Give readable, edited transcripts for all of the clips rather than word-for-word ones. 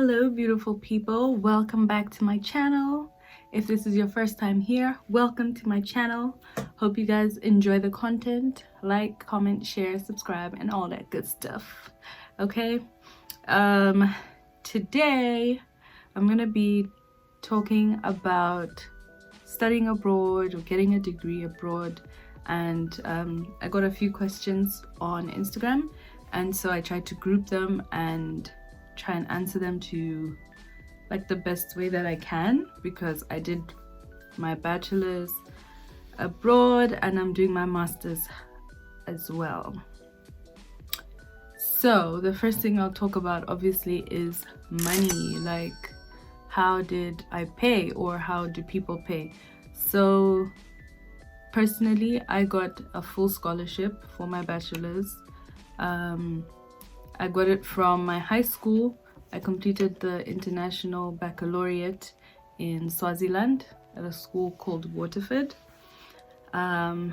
Hello beautiful people, welcome back to my channel. If this is your first time here, welcome to my channel. Hope you guys enjoy the content. Like, comment, share, subscribe, and all that good stuff. Okay, today I'm gonna be talking about studying abroad or getting a degree abroad, and I got a few questions on Instagram, and so I tried to group them and try and answer them to like the best way that I can, because I did my bachelor's abroad and I'm doing my master's as well. So the first thing I'll talk about obviously is money, like how did I pay or how do people pay. So personally, I got a full scholarship for my bachelor's. I got it from my high school. I completed the International Baccalaureate in Swaziland at a school called Waterford. Yeah,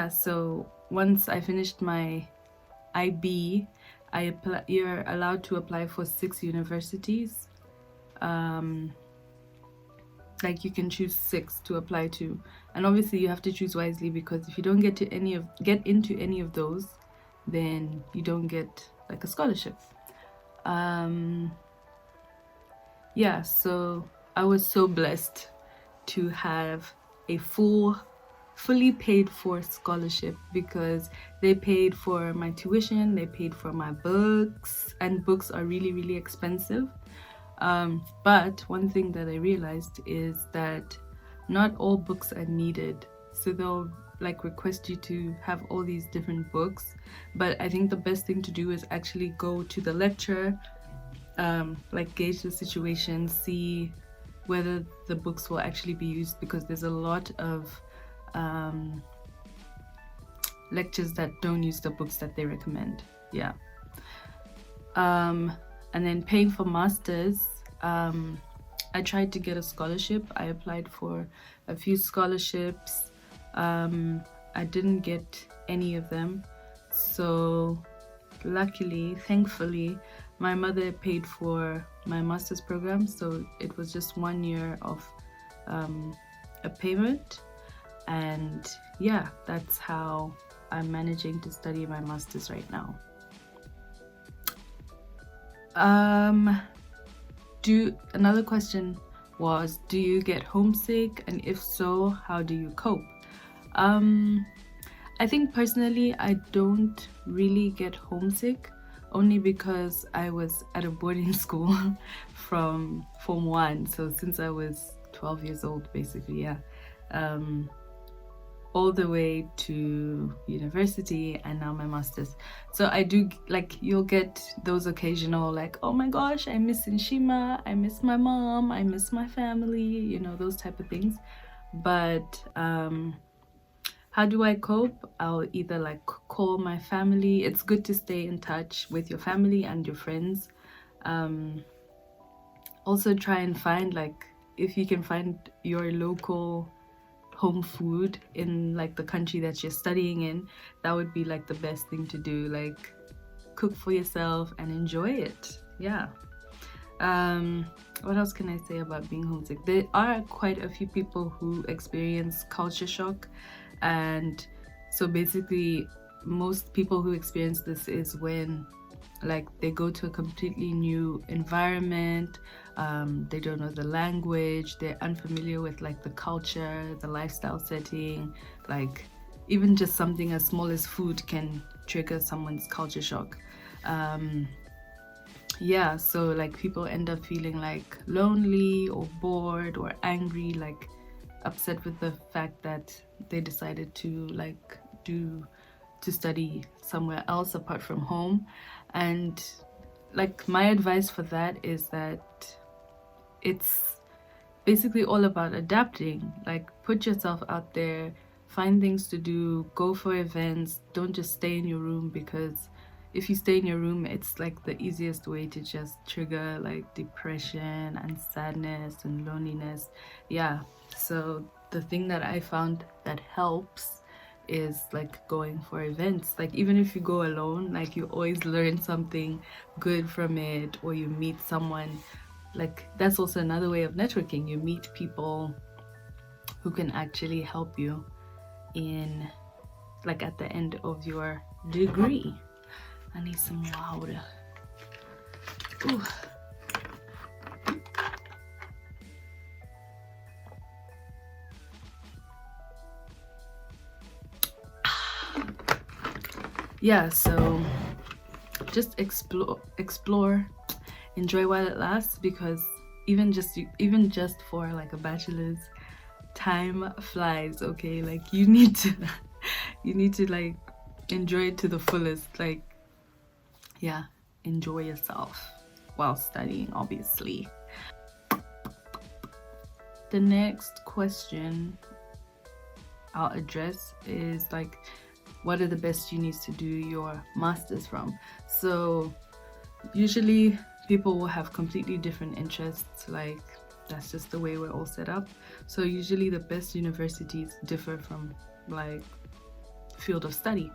so once I finished my IB, you're allowed to apply for 6 universities. Like you can choose 6 to apply to, and obviously you have to choose wisely, because if you don't get into any of those, then you don't get like a scholarship. Yeah, so I was so blessed to have a fully paid for scholarship, because they paid for my tuition, they paid for my books, and books are really expensive. But one thing that I realized is that not all books are needed, so they'll like request you to have all these different books, but I think the best thing to do is actually go to the lecture, like gauge the situation, see whether the books will actually be used, because there's a lot of lectures that don't use the books that they recommend. Yeah. And then paying for masters, I tried to get a scholarship. I applied for a few scholarships. I didn't get any of them, so luckily, thankfully, my mother paid for my master's program, so it was just 1 year of a payment, and yeah, that's how I'm managing to study my master's right now. Another question was, do you get homesick, and if so, how do you cope? I think personally I don't really get homesick, only because I was at a boarding school from Form 1, so since I was 12 years old basically, yeah, all the way to university and now my master's. So I do, like, you'll get those occasional like, oh my gosh, I miss Nshima, I miss my mom, I miss my family, you know, those type of things. But how do I cope? I'll either like call my family. It's good to stay in touch with your family and your friends. Also try and find, like, if you can find your local home food in like the country that you're studying in, that would be like the best thing to do. Like, cook for yourself and enjoy it. Yeah. What else can I say about being homesick? There are quite a few people who experience culture shock, and so basically most people who experience this is when like they go to a completely new environment, they don't know the language, they're unfamiliar with like the culture, the lifestyle setting, like even just something as small as food can trigger someone's culture shock. Yeah, so like people end up feeling like lonely or bored or angry, like upset with the fact that they decided to like study somewhere else apart from home. And like my advice for that is that it's basically all about adapting. Like, put yourself out there, find things to do, go for events, don't just stay in your room, because if you stay in your room, it's like the easiest way to just trigger like depression and sadness and loneliness. Yeah, so the thing that I found that helps is like going for events. Like even if you go alone, like you always learn something good from it, or you meet someone. Like that's also another way of networking. You meet people who can actually help you in, like, at the end of your degree. I need some water. Ooh. Yeah, so just explore, enjoy while it lasts, because even just for like a bachelor's, time flies. Okay, like you need to you need to like enjoy it to the fullest. Like, yeah, enjoy yourself while studying, obviously. The next question I'll address is like, what are the best unis to do your masters from? So usually people will have completely different interests. Like that's just the way we're all set up. So usually the best universities differ from like field of study.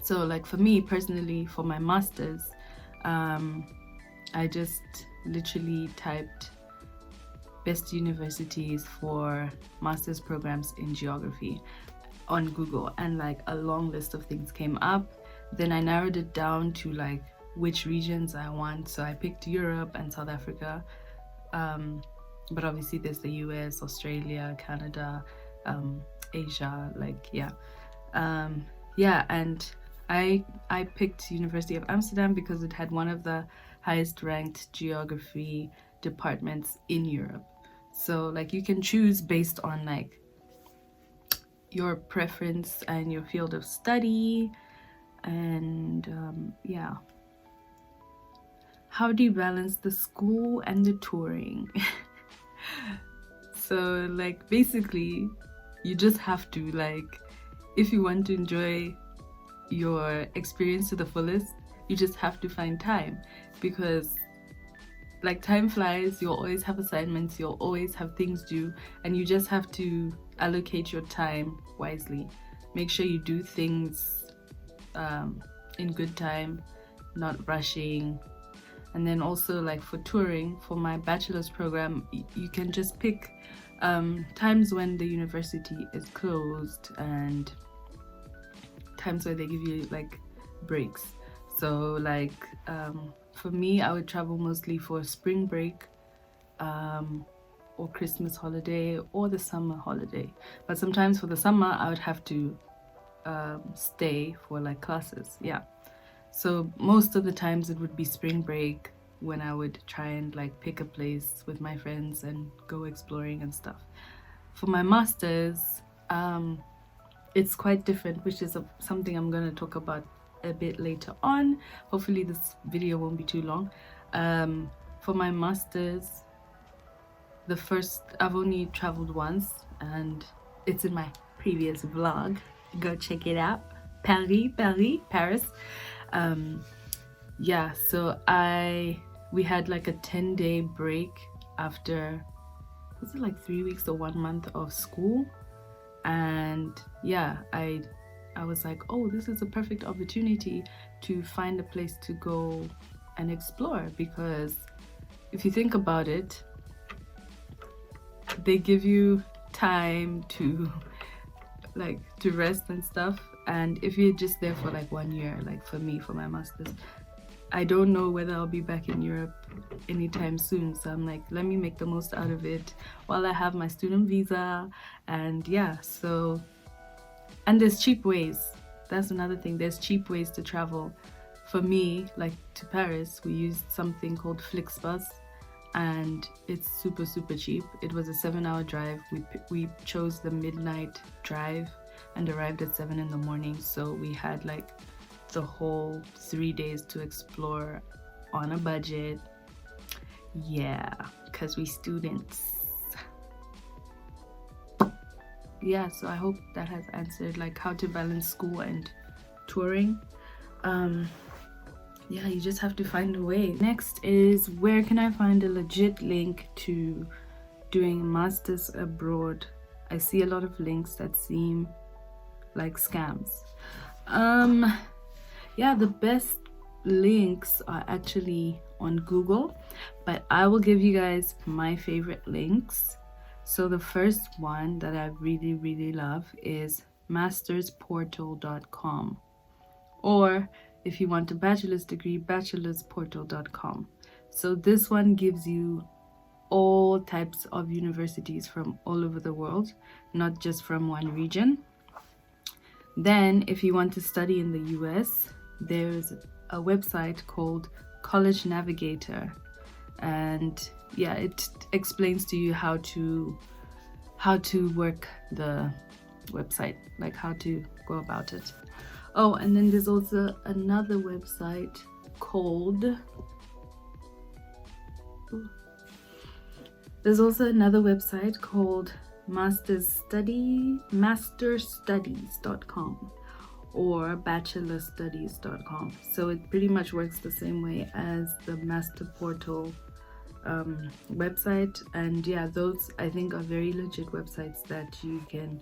So like for me personally, for my masters, I just literally typed best universities for master's programs in geography on Google, and like a long list of things came up. Then I narrowed it down to like which regions I want. So I picked Europe and South Africa, but obviously there's the US, Australia, Canada, Asia, like yeah. And I picked University of Amsterdam because it had one of the highest ranked geography departments in Europe. So like you can choose based on like your preference and your field of study. And yeah, how do you balance the school and the touring? So like basically you just have to, like, if you want to enjoy your experience to the fullest, you just have to find time, because like time flies. You'll always have assignments, you'll always have things due, and you just have to allocate your time wisely. Make sure you do things in good time, not rushing. And then also like for touring, for my bachelor's program, you can just pick times when the university is closed and times where they give you like breaks. So like for me, I would travel mostly for spring break, or Christmas holiday, or the summer holiday. But sometimes for the summer I would have to stay for like classes. Yeah, so most of the times it would be spring break when I would try and like pick a place with my friends and go exploring and stuff. For my masters, it's quite different, which is something I'm going to talk about a bit later on. Hopefully this video won't be too long. For my masters, I've only traveled once, and it's in my previous vlog. Go check it out. Paris. Yeah, so we had like a 10-day break after, was it like 3 weeks or 1 month of school? And yeah, I was like, oh, this is a perfect opportunity to find a place to go and explore, because if you think about it, they give you time to like to rest and stuff. And if you're just there for like 1 year, like for me, for my masters, I don't know whether I'll be back in Europe anytime soon. So I'm like, let me make the most out of it while I have my student visa. And yeah, so, and there's cheap ways. That's another thing. There's cheap ways to travel. For me, like to Paris, we used something called Flixbus, and it's super cheap. It was a 7-hour drive. We chose the midnight drive and arrived at 7 in the morning. So we had like the whole 3 days to explore on a budget. Yeah, because we students. Yeah, so I hope that has answered like how to balance school and touring. Yeah, you just have to find a way. Next is, where can I find a legit link to doing masters abroad? I see a lot of links that seem like scams. Yeah, the best links are actually on Google, but I will give you guys my favorite links. So the first one that I really love is mastersportal.com, or if you want a bachelor's degree, bachelorsportal.com. So this one gives you all types of universities from all over the world, not just from one region. Then if you want to study in the US, there's a website called College Navigator, and yeah, it explains to you how to work the website, like how to go about it. Oh, and then there's also another website called masterstudies.com or bachelorstudies.com. So it pretty much works the same way as the Master Portal website. And yeah, those I think are very legit websites that you can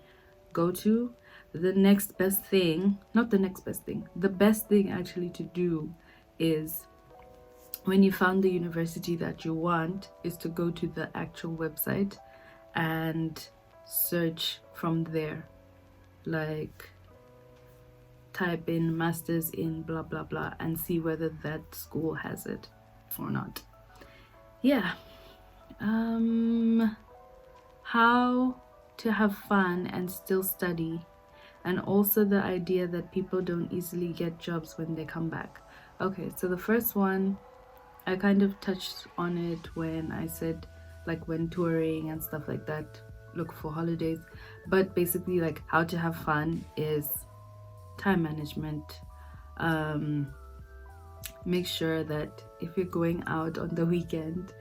go to. The next best thing, not the next best thing, the best thing actually to do is, when you found the university that you want, is to go to the actual website and search from there. Like type in masters in blah blah blah and see whether that school has it or not. Yeah. How to have fun and still study, and also the idea that people don't easily get jobs when they come back. Okay, so the first one, I kind of touched on it when I said, like, when touring and stuff like that, look for holidays. But basically, like, how to have fun is time management. Make sure that if you're going out on the weekend,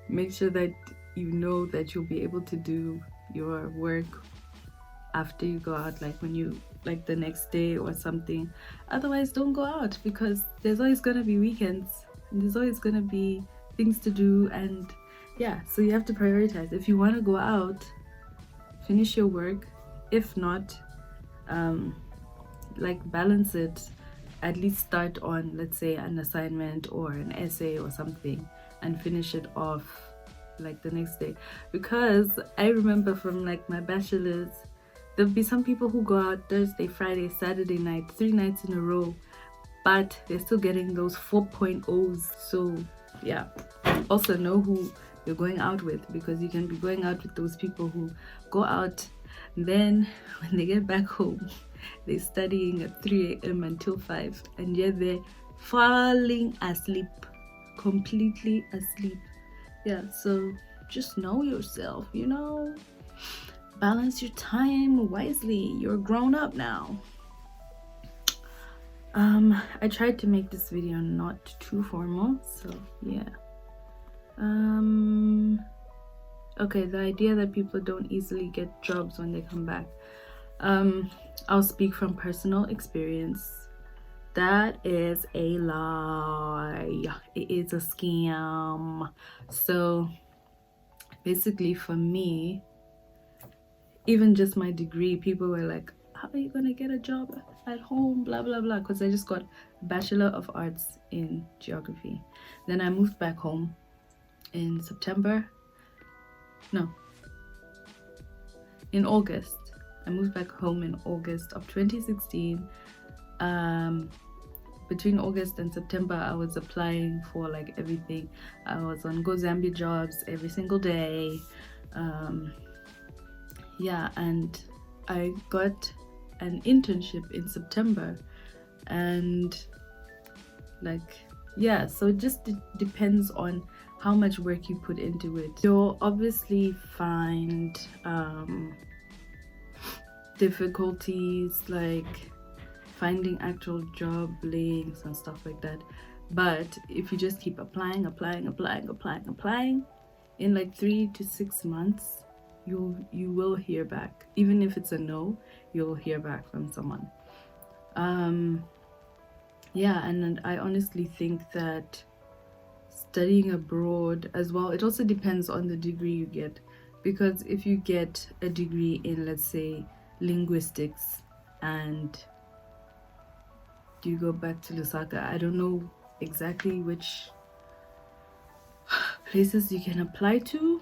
make sure that you know that you'll be able to do your work after you go out, like when you, like the next day or something. Otherwise, don't go out, because there's always gonna be weekends and there's always gonna be things to do. And yeah, so you have to prioritize. If you want to go out, finish your work. If not, like, balance it. At least start on, let's say, an assignment or an essay or something, and finish it off like the next day. Because I remember from like my bachelor's, there'll be some people who go out Thursday, Friday, Saturday night, 3 nights in a row, but they're still getting those 4.0s. So yeah, also know who you're going out with, because you can be going out with those people who go out, then when they get back home, they're studying at 3 a.m. until 5, and yet they're falling asleep, completely asleep. Yeah, so just know yourself, you know, balance your time wisely. You're grown up now. I tried to make this video not too formal, so yeah. Okay, the idea that people don't easily get jobs when they come back. I'll speak from personal experience. That is a lie. It is a scam. So basically, for me, even just my degree, people were like, how are you gonna get a job at home, blah blah blah, because I just got a Bachelor of Arts in Geography. Then I moved back home in August. I moved back home in August of 2016. Between August and September, I was applying for like everything. I was on Go Zambia jobs every single day. Yeah, and I got an internship in September, and like, yeah, so it just depends on how much work you put into it. You'll obviously find difficulties like finding actual job links and stuff like that, but if you just keep applying, in like 3 to 6 months, you will hear back. Even if it's a no, you'll hear back from someone. Yeah, and I honestly think that studying abroad as well, it also depends on the degree you get, because if you get a degree in, let's say, linguistics, and you go back to Lusaka. I don't know exactly which places you can apply to,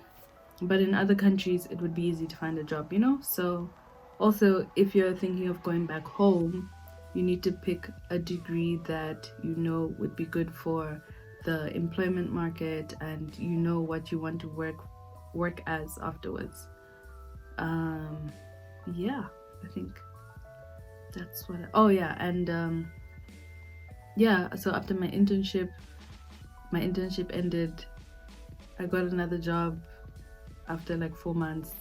but in other countries it would be easy to find a job, you know. So also, if you're thinking of going back home, you need to pick a degree that you know would be good for the employment market, and you know what you want to work as afterwards. Yeah, I think that's what oh yeah, and yeah, so after my internship ended, I got another job after like 4 months.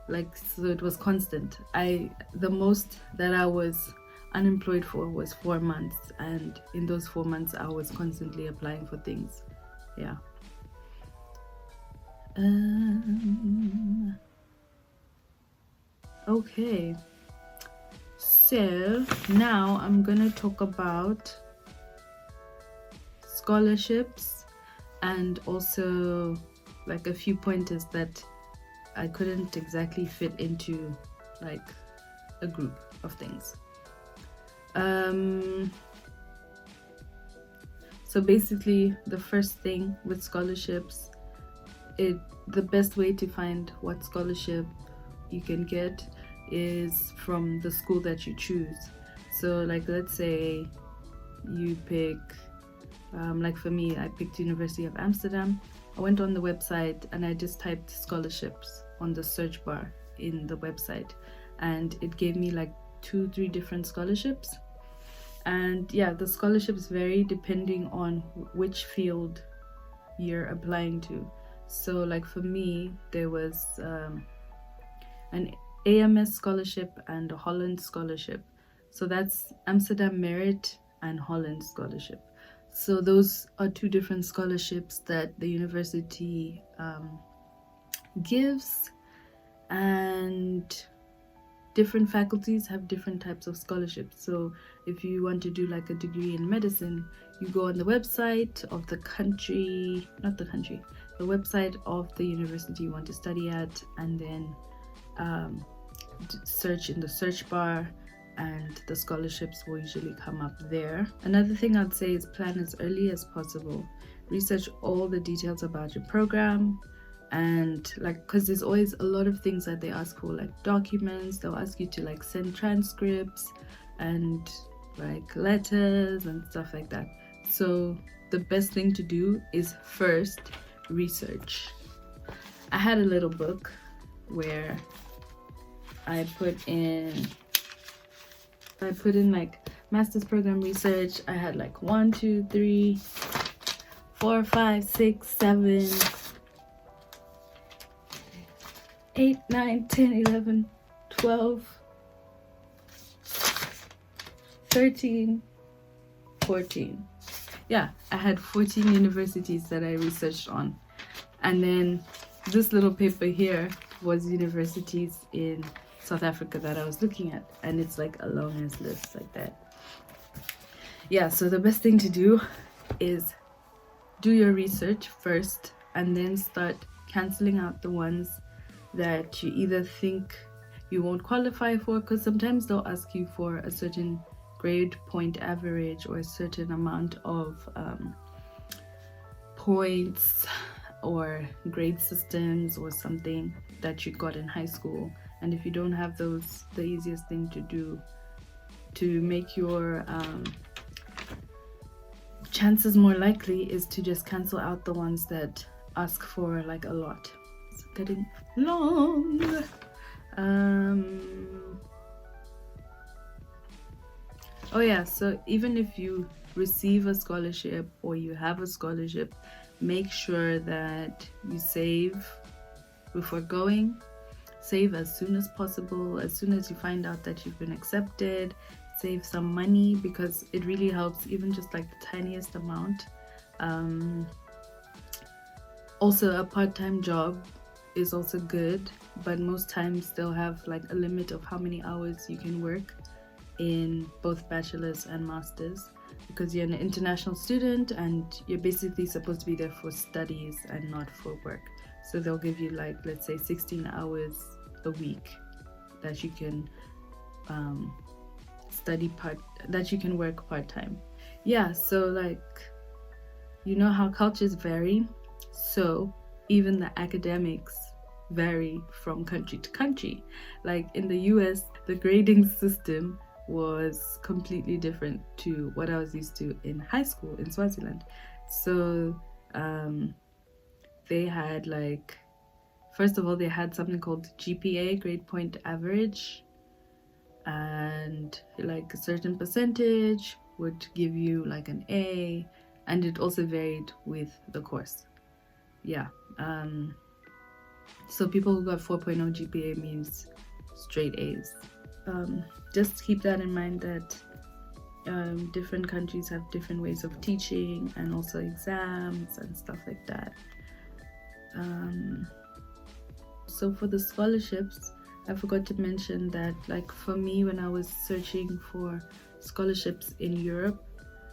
Like, so it was constant. The most that I was unemployed for was 4 months, and in those 4 months I was constantly applying for things. Yeah. Okay, so now I'm gonna talk about scholarships and also like a few pointers that I couldn't exactly fit into like a group of things. So basically, the first thing with scholarships, the best way to find what scholarship you can get is from the school that you choose. So like, let's say you pick, like for me, I picked University of Amsterdam. I went on the website and I just typed scholarships on the search bar in the website, and it gave me like 2-3 different scholarships. And yeah, the scholarships vary depending on which field you're applying to. So like for me, there was an AMS scholarship and a Holland scholarship. So that's Amsterdam Merit and Holland scholarship. So those are 2 different scholarships that the university gives, and different faculties have different types of scholarships. So if you want to do like a degree in medicine, you go on the website of the country, not the country, the website of the university you want to study at, and then search in the search bar, and the scholarships will usually come up there. Another thing I'd say is plan as early as possible. Research all the details about your program, and like, because there's always a lot of things that they ask for, like documents. They'll ask you to like send transcripts and like letters and stuff like that. So the best thing to do is first research. I had a little book where I put in like master's program research. I had like 1, 2, 3, 4, 5, 6, 7, 8, 9, 10, 11, 12, 13, 14. Yeah, I had 14 universities that I researched on. And then this little paper here was universities in South Africa that I was looking at, and it's like a long ass list like that. Yeah, so the best thing to do is do your research first, and then start canceling out the ones that you either think you won't qualify for, because sometimes they'll ask you for a certain grade point average or a certain amount of points or grade systems or something that you got in high school. And if you don't have those, the easiest thing to do to make your chances more likely is to just cancel out the ones that ask for like a lot. It's getting long. Oh yeah, so even if you receive a scholarship or you have a scholarship, make sure that you save before going. Save as soon as possible. As soon as you find out that you've been accepted, save some money, because it really helps, even just like the tiniest amount. Also, a part-time job is also good, but most times they'll have like a limit of how many hours you can work in both bachelor's and master's, because you're an international student and you're basically supposed to be there for studies and not for work. So they'll give you like, let's say 16 hours a week that you can study part that you can work part-time. Yeah, so like, you know how cultures vary, so even the academics vary from country to country. Like in the US, the grading system was completely different to what I was used to in high school in Swaziland. So they had like, first of all, they had something called GPA, grade point average, and like a certain percentage would give you like an A, and it also varied with the course. Yeah. So people who got 4.0 GPA means straight A's. Just keep that in mind that different countries have different ways of teaching and also exams and stuff like that. So for the scholarships, I forgot to mention that like for me, when I was searching for scholarships in Europe,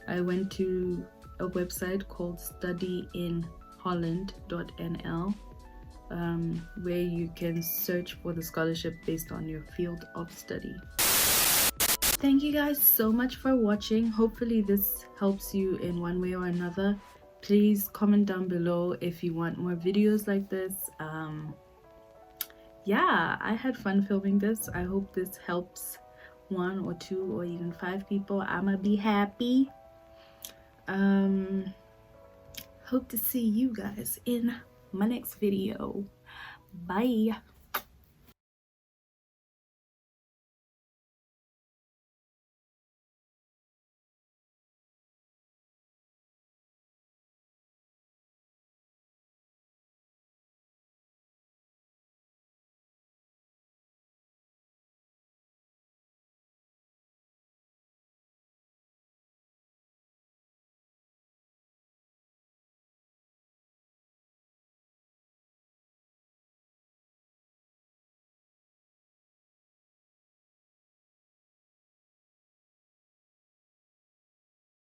I went to a website called studyinholland.nl, where you can search for the scholarship based on your field of study. Thank you guys so much for watching. Hopefully this helps you in one way or another. Please comment down below if you want more videos like this. Yeah, I had fun filming this. I hope this helps 1 or 2 or even 5 people. I'ma be happy. Hope to see you guys in my next video. Bye.